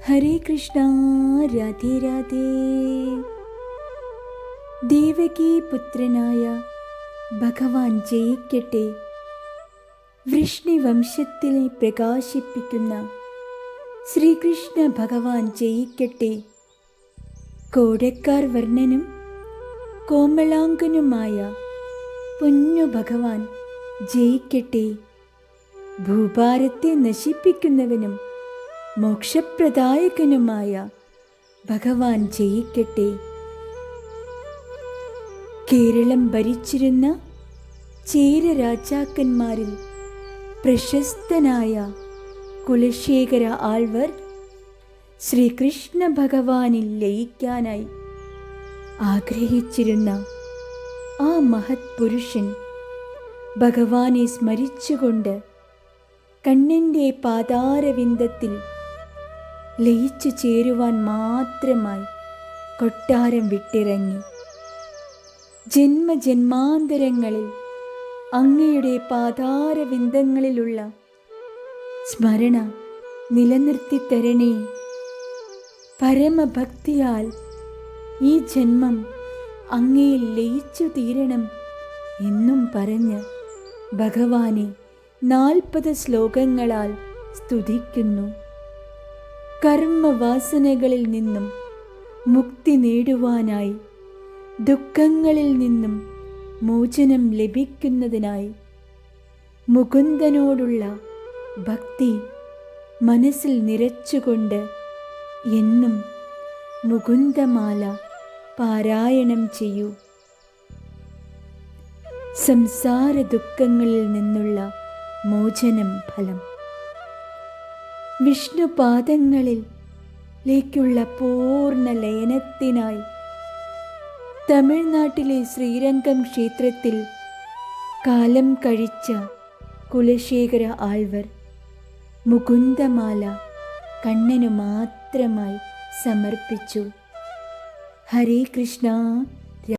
ഹരേ കൃഷ്ണ. രാധേ രാധേ. ദേവകീ പുത്രനായ ഭഗവാൻ ജയിക്കട്ടെ. വൃഷ്ണിവംശത്തിനെ പ്രകാശിപ്പിക്കുന്ന ശ്രീകൃഷ്ണ ഭഗവാൻ ജയിക്കട്ടെ. കോടക്കാർ വർണ്ണനും കോമളാംഗനുമായ പൊന്നു ഭഗവാൻ ജയിക്കട്ടെ. ഭൂഭാരത്തെ നശിപ്പിക്കുന്നവനും മോക്ഷപ്രദായകനുമായ ഭഗവാൻ ജയിക്കട്ടെ. കേരളം ഭരിച്ചിരുന്ന ചേര രാജാക്കന്മാരിൽ പ്രശസ്തനായ കുലശേഖര ആൾവർ ശ്രീകൃഷ്ണ ഭഗവാനിൽ ലയിക്കാനായി ആഗ്രഹിച്ചിരുന്ന ആ മഹത് പുരുഷൻ ഭഗവാനെ സ്മരിച്ചുകൊണ്ട് കണ്ണൻ്റെ പാതാരവിന്ദത്തിൽ ലയിച്ചു ചേരുവാൻ മാത്രമായി കൊട്ടാരം വിട്ടിറങ്ങി. ജന്മജന്മാന്തരങ്ങളിൽ അങ്ങയുടെ പാതാരവിന്ദങ്ങളിലുള്ള സ്മരണ നിലനിർത്തി തരണേ. പരമഭക്തിയാൽ ഈ ജന്മം അങ്ങയിൽ ലയിച്ചു തീരണം എന്നും പറഞ്ഞ് ഭഗവാനെ 40 ശ്ലോകങ്ങളാൽ സ്തുതിക്കുന്നു. കർമ്മവാസനകളിൽ നിന്നും മുക്തി നേടുവാനായി, ദുഃഖങ്ങളിൽ നിന്നും മോചനം ലഭിക്കുന്നതിനായി മുകുന്ദനോടുള്ള ഭക്തി മനസ്സിൽ നിറച്ചുകൊണ്ട് എന്നും മുകുന്ദമാല പാരായണം ചെയ്യൂ. സംസാര ദുഃഖങ്ങളിൽ നിന്നുള്ള മോചനം ഫലം. വിഷ്ണുപാദങ്ങളിലേക്കുള്ള പൂർണ്ണ ലയനത്തിനായി തമിഴ്നാട്ടിലെ ശ്രീരംഗം ക്ഷേത്രത്തിൽ കാലം കഴിച്ച കുലശേഖര ആൾവർ മുകുന്ദമാല കണ്ണനു മാത്രമായി സമർപ്പിച്ചു. ഹരേ കൃഷ്ണ.